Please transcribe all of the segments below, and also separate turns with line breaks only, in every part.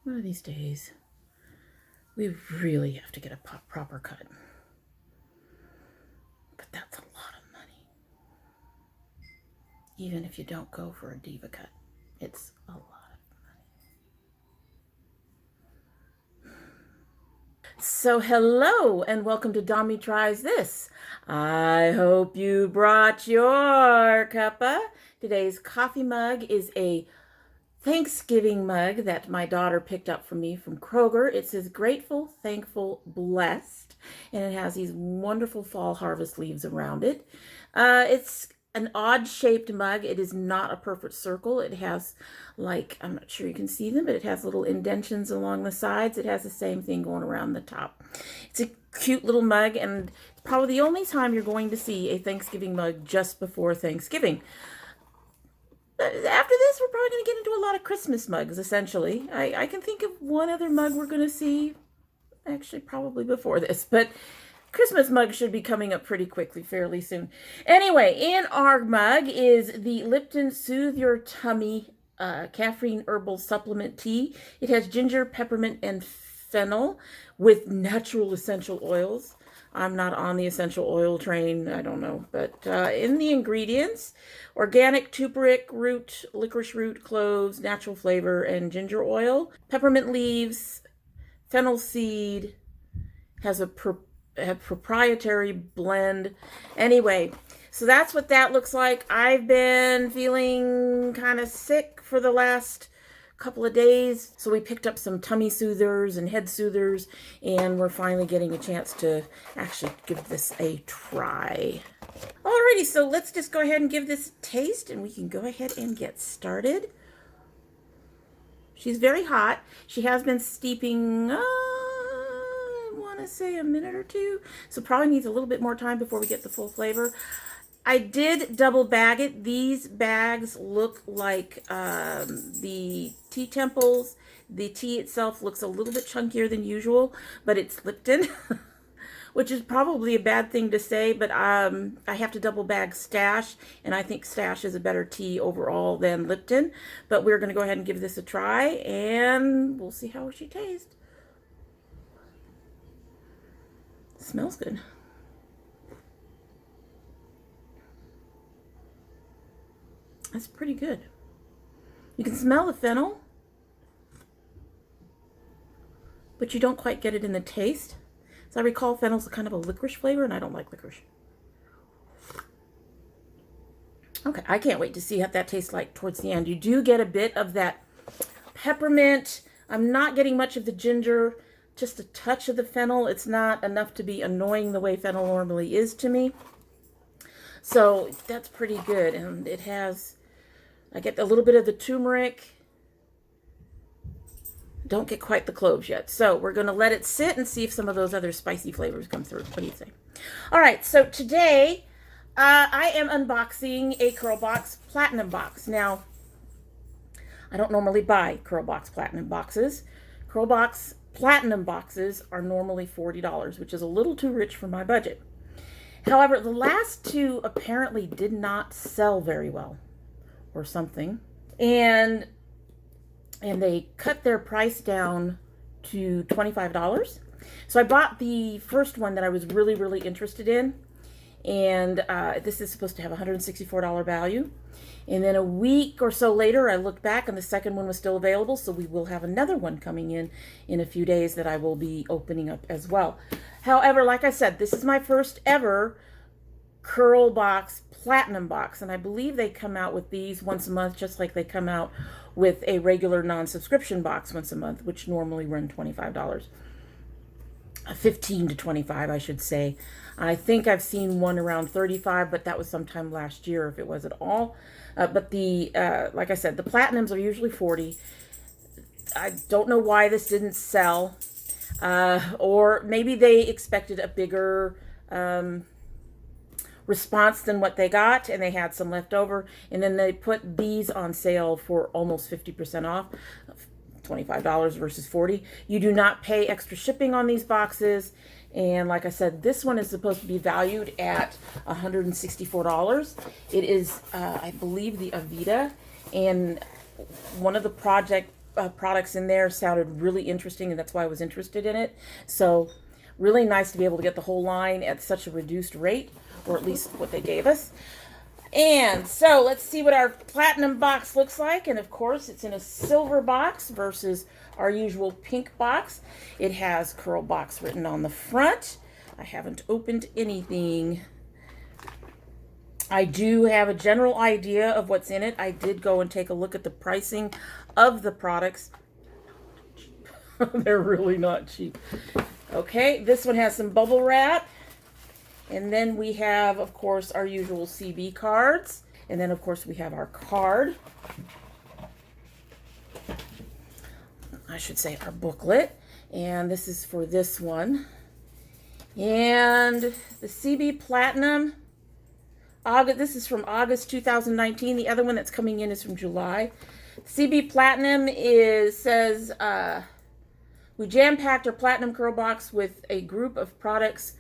One of these days, we really have to get a proper cut. But that's a lot of money. Even if you don't go for a diva cut, it's a lot of money. So hello and welcome to domytriesthis. I hope you brought your cuppa. Today's coffee mug is a Thanksgiving mug that my daughter picked up from me from Kroger. It says grateful, thankful, blessed, and it has these wonderful fall harvest leaves around it. It's an odd shaped mug. It is not a perfect circle. It has, like, I'm not sure you can see them, but it has little indentions along the sides. It has the same thing going around the top. It's a cute little mug, and it's probably the only time you're going to see a Thanksgiving mug just before Thanksgiving. After this, we're probably going to get into a lot of Christmas mugs, essentially. I can think of one other mug we're going to see, actually probably before this, but Christmas mug should be coming up pretty quickly, fairly soon. Anyway, in our mug is the Lipton Soothe Your Tummy Caffeine Herbal Supplement Tea. It has ginger, peppermint, and fennel with natural essential oils. I'm not on the essential oil train, I don't know. But in the ingredients, organic turmeric root, licorice root, cloves, natural flavor, and ginger oil. Peppermint leaves, fennel seed, has a proprietary blend. Anyway, so that's what that looks like. I've been feeling kind of sick for the last couple of days, so we picked up some tummy soothers and head soothers, and we're finally getting a chance to actually give this a try. Alrighty, so let's just go ahead and give this a taste, and we can go ahead and get started. She's very hot. She has been steeping, I want to say a minute or two, so probably needs a little bit more time before we get the full flavor. I did double bag it. These bags look like the tea temples. The tea itself looks a little bit chunkier than usual, but it's Lipton, which is probably a bad thing to say, but I have to double bag Stash, and I think Stash is a better tea overall than Lipton. But we're going to go ahead and give this a try, and we'll see how she tastes. Smells good. That's pretty good. You can smell the fennel, but you don't quite get it in the taste. As I recall, fennel's kind of a licorice flavor, and I don't like licorice. Okay, I can't wait to see how that tastes like towards the end. You do get a bit of that peppermint. I'm not getting much of the ginger, just a touch of the fennel. It's not enough to be annoying the way fennel normally is to me. So that's pretty good, and it has, I get a little bit of the turmeric. Don't get quite the cloves yet. So we're going to let it sit and see if some of those other spicy flavors come through. What do you think? All right, so today I am unboxing a CurlBox Platinum box. Now, I don't normally buy CurlBox Platinum boxes. CurlBox Platinum boxes are normally $40, which is a little too rich for my budget. However, the last two apparently did not sell very well, or something, and they cut their price down to $25. So I bought the first one that I was really interested in, and this is supposed to have a $164 value. And then a week or so later, I looked back and the second one was still available, so we will have another one coming in a few days that I will be opening up as well. However, like I said, this is my first ever CurlBox Platinum box, and I believe they come out with these once a month, just like they come out with a regular non-subscription box once a month, which normally run $25. 15 to 25, I should say. I think I've seen one around 35, but that was sometime last year, if it was at all. But the, like I said, the Platinums are usually 40. I don't know why this didn't sell, or maybe they expected a bigger response than what they got, and they had some left over, and then they put these on sale for almost 50% off, $25 versus $40. You do not pay extra shipping on these boxes, and like I said, this one is supposed to be valued at $164. It is, I believe, the Avita, and one of the project products in there sounded really interesting, and that's why I was interested in it. So really nice to be able to get the whole line at such a reduced rate, or at least what they gave us. And so let's see what our platinum box looks like. And of course, it's in a silver box versus our usual pink box. It has CurlBox written on the front. I haven't opened anything. I do have a general idea of what's in it. I did go and take a look at the pricing of the products. They're really not cheap. Okay, this one has some bubble wrap. And then we have, of course, our usual CB cards. And then, of course, we have our card. I should say our booklet. And this is for this one. And the CB Platinum. This is from August 2019. The other one that's coming in is from July. CB Platinum says, we jam-packed our Platinum Curl Box with a group of products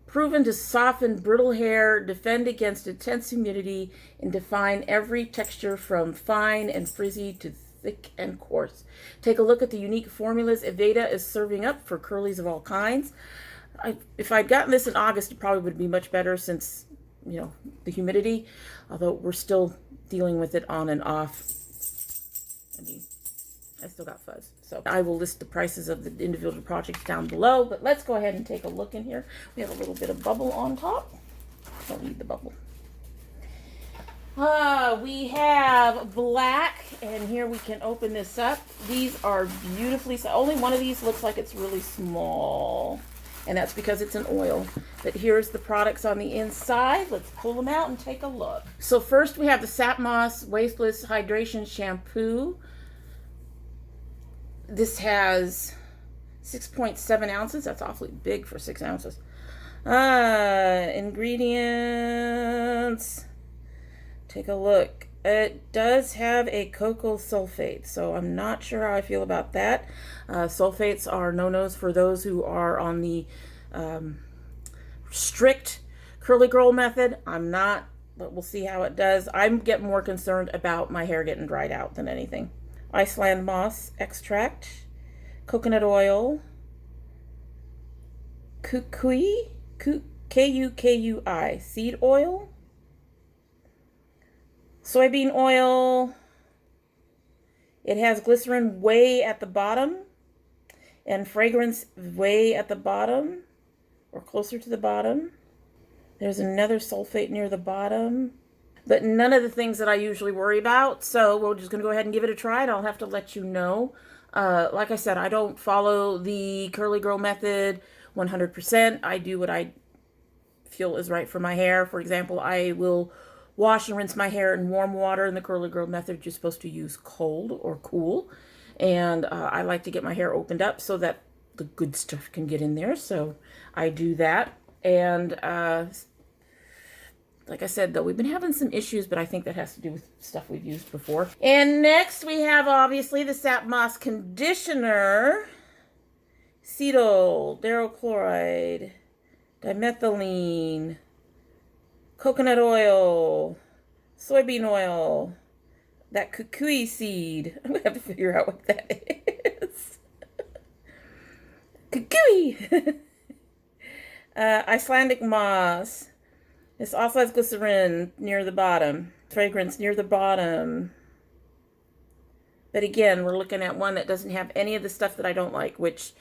proven to soften brittle hair, defend against intense humidity, and define every texture from fine and frizzy to thick and coarse. Take a look at the unique formulas Ebates is serving up for curlies of all kinds. If I'd gotten this in August, it probably would be much better since, you know, the humidity, although we're still dealing with it on and off. I mean, I still got fuzz. So I will list the prices of the individual projects down below, but let's go ahead and take a look in here. We have a little bit of bubble on top. Don't need the bubble. We have black, and here we can open this up. These are beautifully, so only one of these looks like it's really small, and that's because it's an oil. But here's the products on the inside. Let's pull them out and take a look. So first we have the Sap Moss Wasteless Hydration Shampoo. This has 6.7 ounces. That's awfully big for 6 ounces. Ingredients. Take a look. It does have a cocoa sulfate, so I'm not sure how I feel about that. Sulfates are no-nos for those who are on the strict curly girl method. I'm not, but we'll see how it does. I get more concerned about my hair getting dried out than anything. Iceland moss extract, coconut oil, kukui, K-U-K-U-I, seed oil, soybean oil. It has glycerin way at the bottom and fragrance way at the bottom or closer to the bottom. There's another sulfate near the bottom. But none of the things that I usually worry about. So we're just going to go ahead and give it a try, and I'll have to let you know. Like I said, I don't follow the curly girl method 100%. I do what I feel is right for my hair. For example, I will wash and rinse my hair in warm water. In the curly girl method, you're supposed to use cold or cool. And I like to get my hair opened up so that the good stuff can get in there. So I do that. And like I said, though, we've been having some issues, but I think that has to do with stuff we've used before. And next we have, obviously, the Sap Moss Conditioner. Cetyl, darochloride, dimethylene, coconut oil, soybean oil, that kukui seed. I'm going to have to figure out what that is. Kukui! Icelandic moss. This also has glycerin near the bottom, fragrance near the bottom. But again, we're looking at one that doesn't have any of the stuff that I don't like, which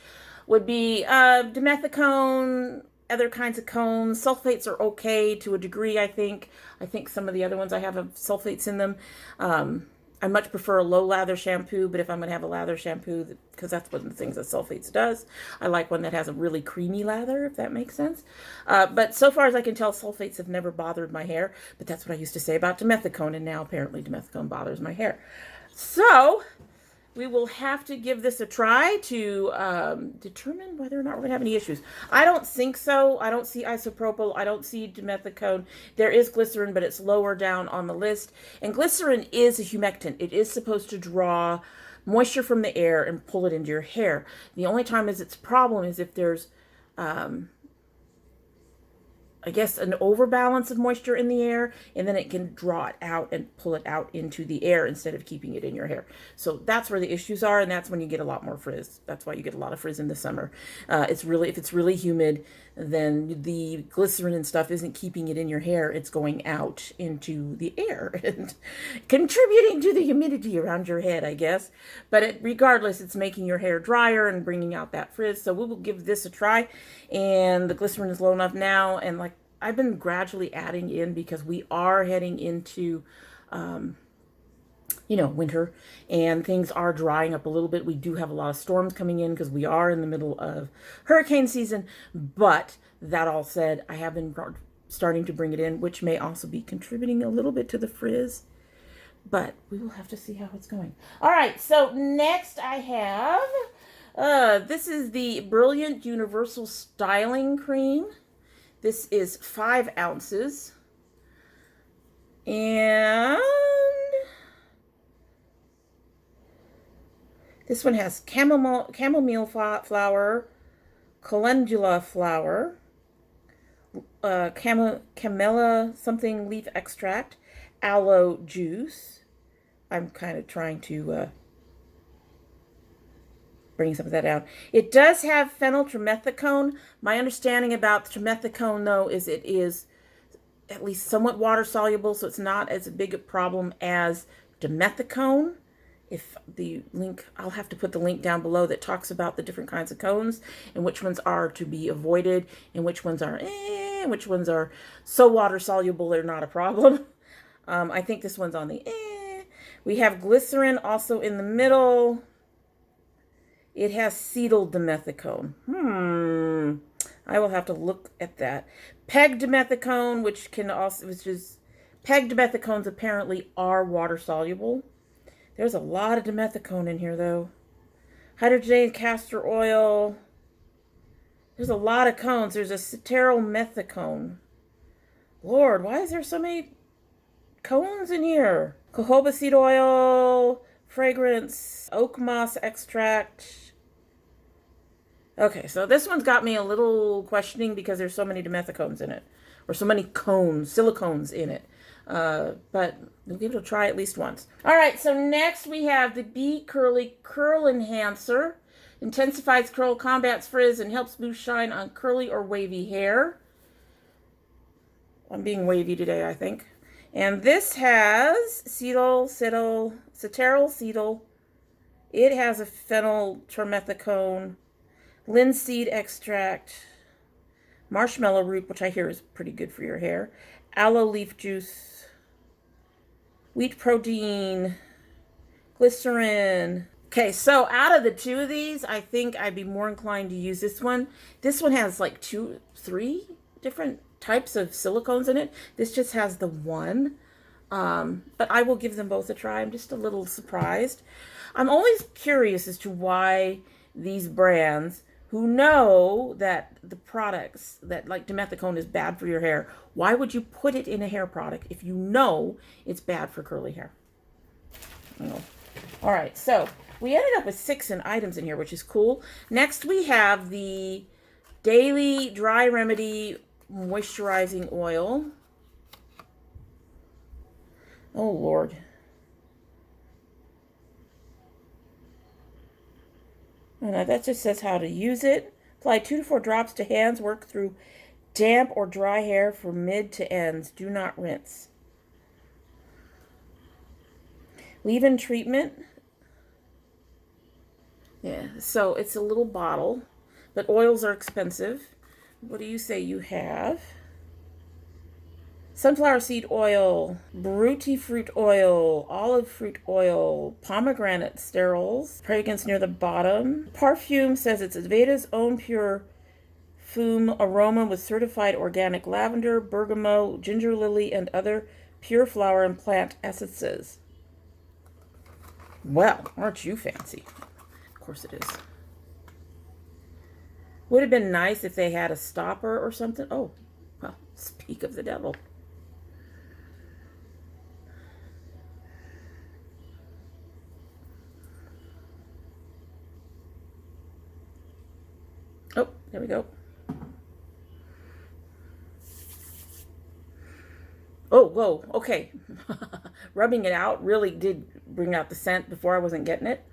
would be dimethicone, other kinds of cones. Sulfates are okay to a degree, I think. I think some of the other ones I have sulfates in them. I much prefer a low lather shampoo, but if I'm going to have a lather shampoo, because that's one of the things that sulfates does, I like one that has a really creamy lather, if that makes sense. But so far as I can tell, sulfates have never bothered my hair, but that's what I used to say about dimethicone, and now apparently dimethicone bothers my hair. So we will have to give this a try to determine whether or not we're going to have any issues. I don't think so. I don't see isopropyl. I don't see dimethicone. There is glycerin, but it's lower down on the list. And glycerin is a humectant. It is supposed to draw moisture from the air and pull it into your hair. The only time is its problem is if there's I guess, an overbalance of moisture in the air, and then it can draw it out and pull it out into the air instead of keeping it in your hair. So that's where the issues are, and that's when you get a lot more frizz. That's why you get a lot of frizz in the summer. If it's really humid, then the glycerin and stuff isn't keeping it in your hair. It's going out into the air and contributing to the humidity around your head, I guess. But regardless, it's making your hair drier and bringing out that frizz. So we will give this a try. And the glycerin is low enough now, and like I've been gradually adding in because we are heading into winter, and things are drying up a little bit. We do have a lot of storms coming in because we are in the middle of hurricane season. But that all said, I have been starting to bring it in, which may also be contributing a little bit to the frizz. But we will have to see how it's going. All right, so next I have, this is the Brilliant Universal Styling Cream. This is 5 ounces. And this one has chamomile flower, calendula flower, camellia something leaf extract, aloe juice. I'm kind of trying to bring some of that out. It does have phenyltrimethicone. My understanding about trimethicone, though, is it is at least somewhat water soluble, so it's not as big a problem as dimethicone. If the link, I'll have to put the link down below that talks about the different kinds of cones and which ones are to be avoided and which ones are which ones are so water soluble they're not a problem. I think this one's on the We have glycerin also in the middle. It has cetyl dimethicone. I will have to look at that. Peg dimethicone, peg dimethicones apparently are water soluble. There's a lot of dimethicone in here, though. Hydrogenated castor oil. There's a lot of cones. There's a cetylmethicone. Lord, why is there so many cones in here? Jojoba seed oil, fragrance, oak moss extract. Okay, so this one's got me a little questioning because there's so many dimethicones in it. Or so many cones, silicones in it. But we'll give it a try at least once. All right, so next we have the Be Curly Curl Enhancer. Intensifies curl, combats frizz, and helps boost shine on curly or wavy hair. I'm being wavy today, I think. And this has cetyl. It has a phenyltrimethicone, linseed extract, marshmallow root, which I hear is pretty good for your hair, aloe leaf juice, wheat protein, glycerin. Okay, so out of the two of these, I think I'd be more inclined to use this one. This one has like 3 different types of silicones in it. This just has the one. But I will give them both a try. I'm just a little surprised. I'm always curious as to why these brands who know that the products that like dimethicone is bad for your hair, why would you put it in a hair product if you know it's bad for curly hair? Oh. All right, so we ended up with 6 items in here, which is cool. Next, we have the Daily Dry Remedy Moisturizing Oil. Oh, Lord. And that just says how to use it. Apply 2 to 4 drops to hands. Work through damp or dry hair from mid to ends. Do not rinse. Leave-in treatment. Yeah, so it's a little bottle, but oils are expensive. What do you say you have? Sunflower seed oil, Baruti fruit oil, olive fruit oil, pomegranate sterols, fragrance near the bottom. Perfume says it's Ebates' own pure fume aroma with certified organic lavender, bergamot, ginger lily, and other pure flower and plant essences. Well, aren't you fancy? Of course it is. Would have been nice if they had a stopper or something. Oh, well, speak of the devil. Oh, there we go. Oh, whoa, okay. Rubbing it out really did bring out the scent before I wasn't getting it.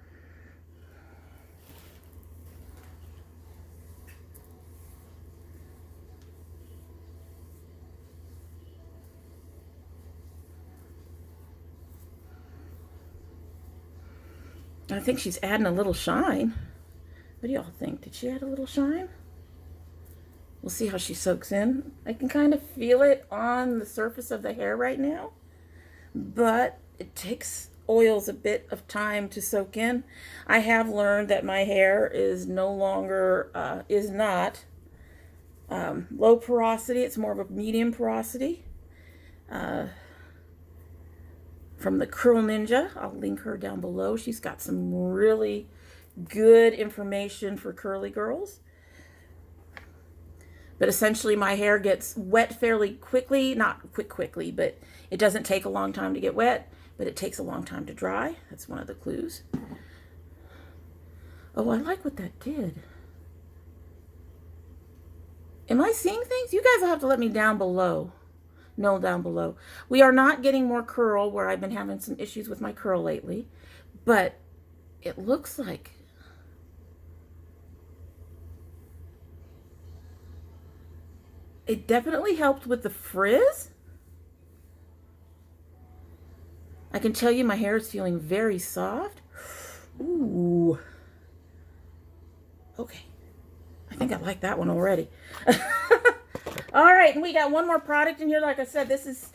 I think she's adding a little shine. What do y'all think? Did she add a little shine? We'll see how she soaks in. I can kind of feel it on the surface of the hair right now, but it takes oils a bit of time to soak in. I have learned that my hair is no longer, is not low porosity. It's more of a medium porosity. From the Curl Ninja, I'll link her down below. She's got some really good information for curly girls. But essentially my hair gets wet fairly quickly, not quickly, but it doesn't take a long time to get wet, but it takes a long time to dry. That's one of the clues. Oh, I like what that did. Am I seeing things? You guys will have to let me down below. No, down below. We are not getting more curl, where I've been having some issues with my curl lately, but it looks like it definitely helped with the frizz. I can tell you my hair is feeling very soft. Ooh. Okay. I think I like that one already. All right, and we got one more product in here. Like I said, this is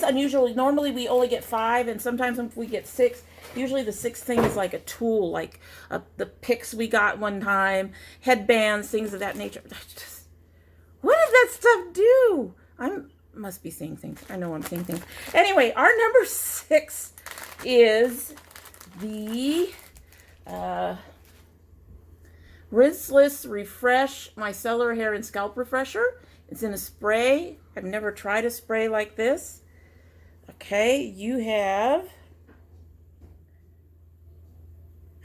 unusual. Normally we only get 5, and sometimes if we get 6, usually the 6th thing is like a tool, like the picks we got one time, headbands, things of that nature. What does that stuff do? Must be seeing things. I know I'm seeing things. Anyway, our number 6 is the Rinseless Refresh Micellar Hair and Scalp Refresher. It's in a spray. I've never tried a spray like this. Okay, you have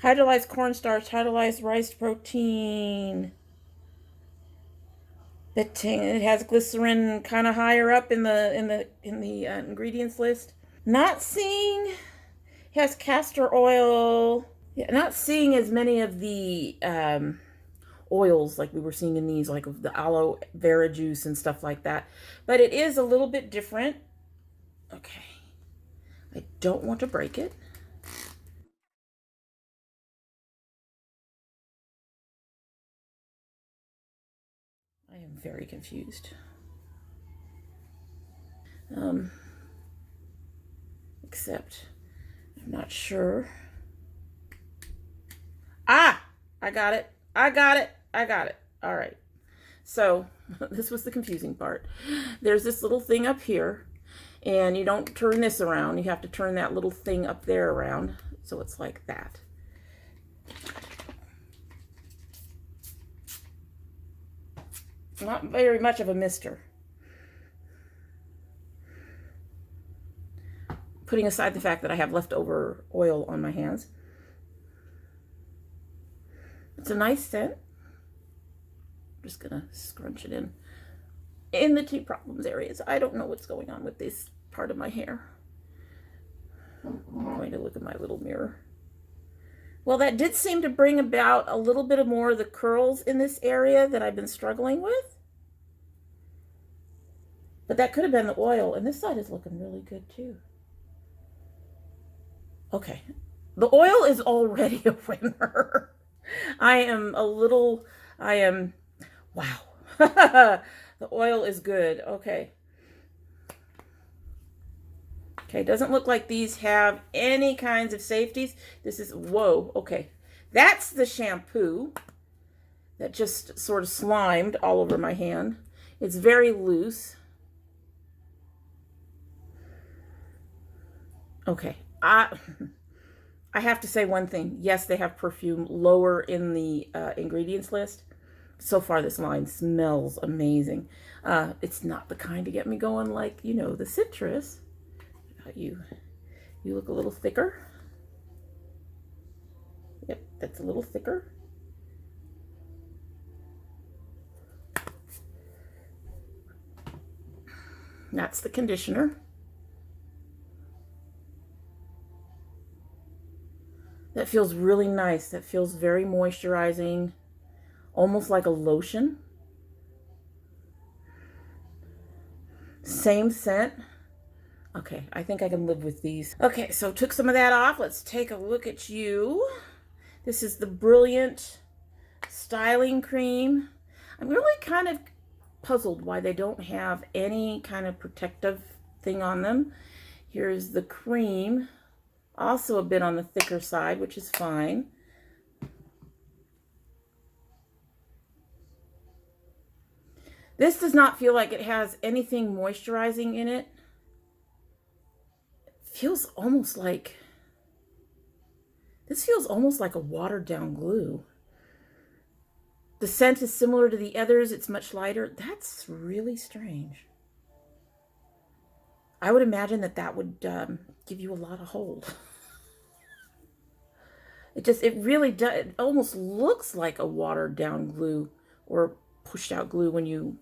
hydrolyzed cornstarch, hydrolyzed rice protein. It has glycerin kind of higher up in the ingredients list. Not seeing. It has castor oil. Yeah, not seeing as many of the oils like we were seeing in these, like of the aloe vera juice and stuff like that. But it is a little bit different. Okay. I don't want to break it. I am very confused. Except I'm not sure. Ah, I got it. I got it. I got it. All right. So this was the confusing part. There's this little thing up here, and you don't turn this around. You have to turn that little thing up there around. So it's like that. Not very much of a mister. Putting aside the fact that I have leftover oil on my hands. It's a nice scent. I'm just gonna scrunch it in the T problems areas. I don't know what's going on with this part of my hair. I'm going to look at my little mirror. Well, that did seem to bring about a little bit of more of the curls in this area that I've been struggling with. But that could have been the oil, and this side is looking really good too. Okay, the oil is already a winner. Wow. The oil is good. Okay. Okay, doesn't look like these have any kinds of safeties. This is, whoa, okay. That's the shampoo that just sort of slimed all over my hand. It's very loose. Okay, I have to say one thing. Yes, they have perfume lower in the ingredients list. So far, this line smells amazing. It's not the kind to get me going like, you know, the citrus. You look a little thicker. Yep, that's a little thicker. That's the conditioner. That feels really nice. That feels very moisturizing, almost like a lotion. Same scent. Okay, I think I can live with these. Okay, so took some of that off. Let's take a look at you. This is the Brilliant Styling Cream. I'm really kind of puzzled why they don't have any kind of protective thing on them. Here's the cream. Also a bit on the thicker side, which is fine. This does not feel like it has anything moisturizing in it. Feels almost like, this feels almost like a watered down glue. The scent is similar to the others. It's much lighter. That's really strange. I would imagine that that would give you a lot of hold. It really does. It almost looks like a watered down glue or pushed out glue when you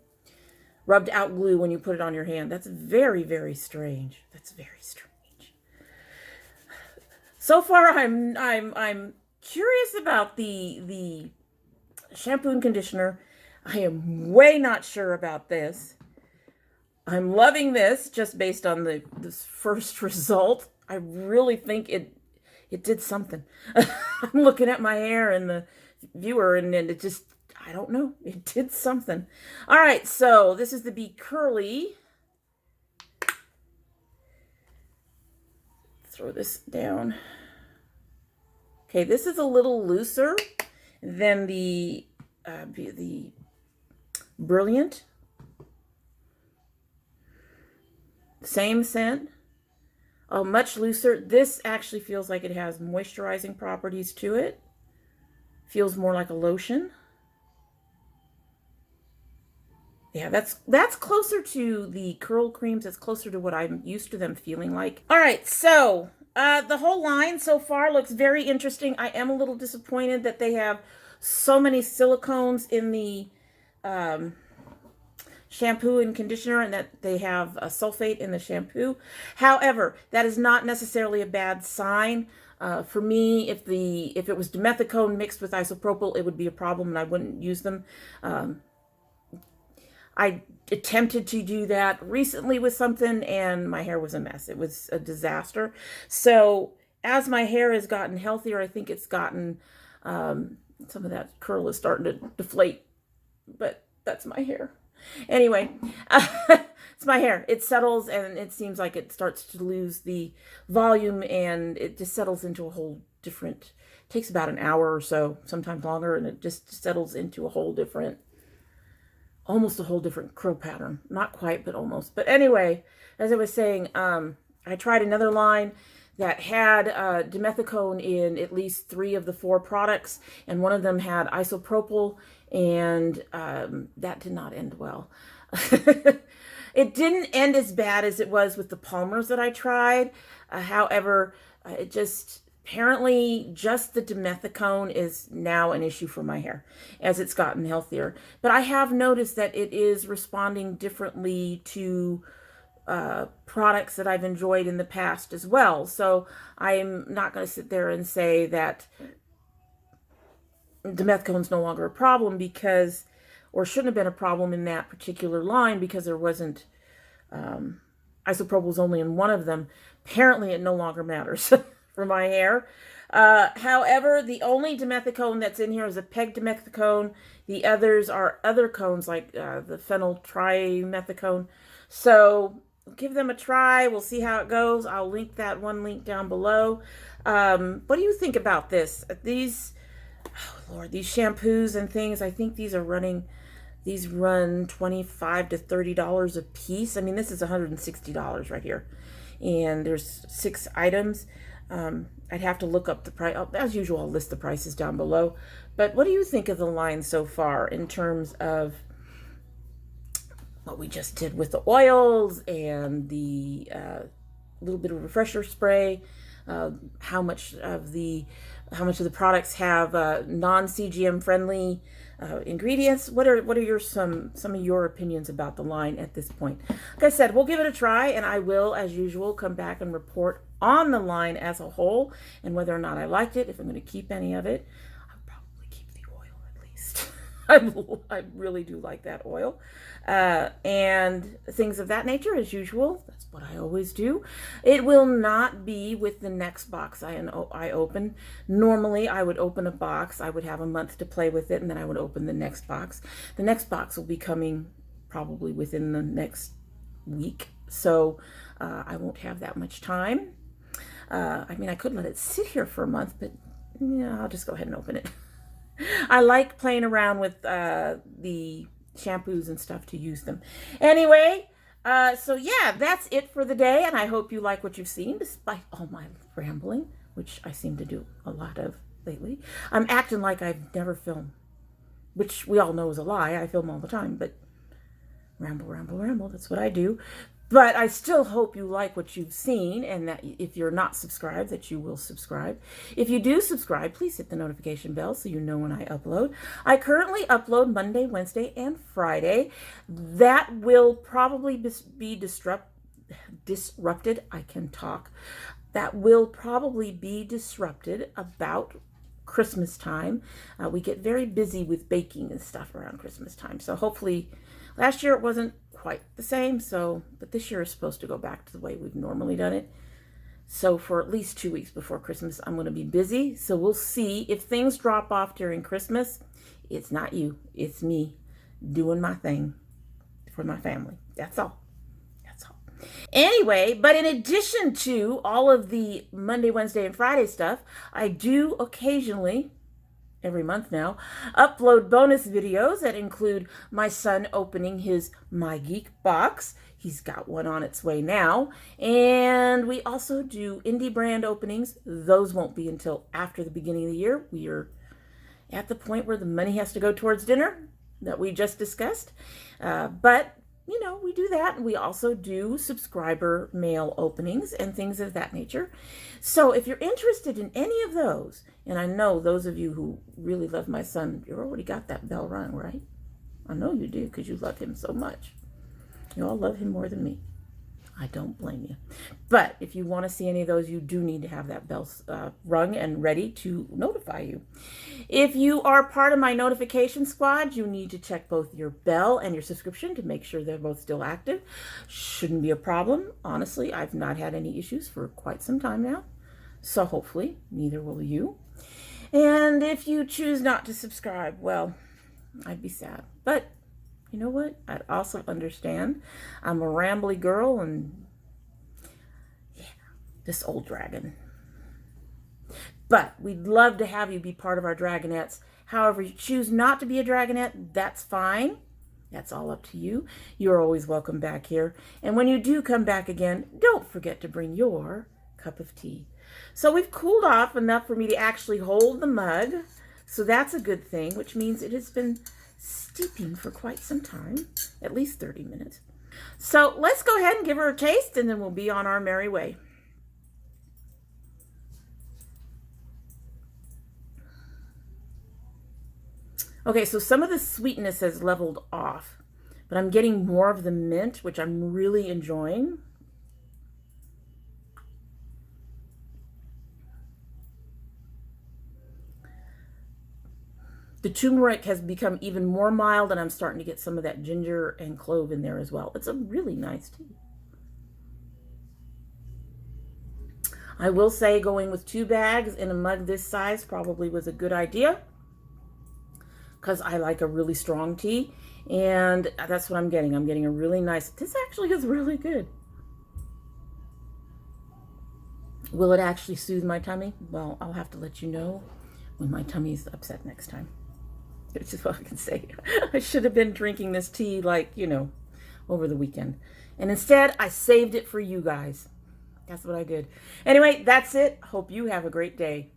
rubbed out glue when you put it on your hand. That's very, very strange. That's very strange. So far, I'm curious about the shampoo and conditioner. I am way not sure about this. I'm loving this just based on this first result. I really think it did something. I'm looking at my hair in the viewer and it just, I don't know. It did something. All right, so this is the Be Curly. Throw this down. Okay, this is a little looser than the Brilliant. Same scent. Oh, much looser. This actually feels like it has moisturizing properties to it. Feels more like a lotion. Yeah, that's closer to the curl creams. It's closer to what I'm used to them feeling like. All right, so the whole line so far looks very interesting. I am a little disappointed that they have so many silicones in the shampoo and conditioner and that they have a sulfate in the shampoo. However, that is not necessarily a bad sign. For me, if it was dimethicone mixed with isopropyl, it would be a problem and I wouldn't use them. I attempted to do that recently with something and my hair was a mess. It was a disaster. So as my hair has gotten healthier, I think it's gotten, some of that curl is starting to deflate, but that's my hair. Anyway, it's my hair. It settles and it seems like it starts to lose the volume and it just settles into a whole different, takes about an hour or so, sometimes longer, and it just settles into a whole different, almost a whole different curl pattern. Not quite, but almost. But anyway, as I was saying, I tried another line that had dimethicone in at least 3 of the 4 products, and one of them had isopropyl, and that did not end well. It didn't end as bad as it was with the Palmers that I tried. However, it just, apparently just the dimethicone is now an issue for my hair as it's gotten healthier. But I have noticed that it is responding differently to products that I've enjoyed in the past as well. So I'm not going to sit there and say that dimethicone is no longer a problem because, or shouldn't have been a problem in that particular line because there wasn't, isopropyl was only in one of them. Apparently it no longer matters for my hair. However, the only dimethicone that's in here is a peg dimethicone. The others are other cones like the phenyltrimethicone. So give them a try. We'll see how it goes. I'll link that one link down below. What do you think about this? These, oh Lord, these shampoos and things, I think these are running, these run $25 to $30 a piece. I mean, this is $160 right here. And there's 6 items. I'd have to look up the price. As usual, I'll list the prices down below. But what do you think of the line so far in terms of what we just did with the oils and the little bit of refresher spray? How much of the products have non-CGM friendly ingredients? What are your some of your opinions about the line at this point? Like I said, we'll give it a try, and I will, as usual, come back and report on the line as a whole and whether or not I liked it, if I'm going to keep any of it. I'll probably keep the oil at least. I really do like that oil. And things of that nature, as usual. That's what I always do. It will not be with the next box I open. Normally, I would open a box. I would have a month to play with it, and then I would open the next box. The next box will be coming probably within the next week, so I won't have that much time. I mean, I could let it sit here for a month, but yeah, I'll just go ahead and open it. I like playing around with the shampoos and stuff to use them. Anyway, so yeah, that's it for the day, and I hope you like what you've seen, despite all my rambling, which I seem to do a lot of lately. I'm acting like I've never filmed, which we all know is a lie. I film all the time, but ramble, ramble, ramble, that's what I do. But I still hope you like what you've seen, and that if you're not subscribed, that you will subscribe. If you do subscribe, please hit the notification bell so you know when I upload. I currently upload Monday, Wednesday, and Friday. That will probably be disrupted. I can talk. That will probably be disrupted about Christmas time. We get very busy with baking and stuff around Christmas time. So hopefully, last year it wasn't quite the same, but this year is supposed to go back to the way we've normally done it. So for at least 2 weeks before Christmas, I'm going to be busy. So we'll see if things drop off during Christmas. It's not you, it's me doing my thing for my family. That's all. That's all. Anyway, but in addition to all of the Monday, Wednesday, and Friday stuff, I do occasionally, every month now, upload bonus videos that include my son opening his My Geek box. He's got one on its way now. And we also do indie brand openings. Those won't be until after the beginning of the year. We are at the point where the money has to go towards dinner that we just discussed. But you know, we do that. And we also do subscriber mail openings and things of that nature. So if you're interested in any of those, and I know those of you who really love my son, you already got that bell rung, right? I know you do, because you love him so much. You all love him more than me. I don't blame you. But if you want to see any of those, you do need to have that bell rung and ready to notify you. If you are part of my notification squad, you need to check both your bell and your subscription to make sure they're both still active. Shouldn't be a problem. Honestly, I've not had any issues for quite some time now. So hopefully, neither will you. And if you choose not to subscribe, well, I'd be sad. But you know what? I'd also understand. I'm a rambly girl, and yeah, this old dragon. But we'd love to have you be part of our dragonettes. However, you choose not to be a dragonette, that's fine. That's all up to you. You're always welcome back here. And when you do come back again, don't forget to bring your cup of tea. So we've cooled off enough for me to actually hold the mug. So that's a good thing, which means it has been steeping for quite some time, at least 30 minutes. So let's go ahead and give her a taste, and then we'll be on our merry way. Okay, so some of the sweetness has leveled off, but I'm getting more of the mint, which I'm really enjoying. The turmeric has become even more mild, and I'm starting to get some of that ginger and clove in there as well. It's a really nice tea. I will say going with 2 bags in a mug this size probably was a good idea, because I like a really strong tea, and that's what I'm getting. I'm getting a really nice, this actually is really good. Will it actually soothe my tummy? Well, I'll have to let you know when my tummy's upset next time. Which is what I can say. I should have been drinking this tea, like, you know, over the weekend. And instead, I saved it for you guys. That's what I did. Anyway, that's it. Hope you have a great day.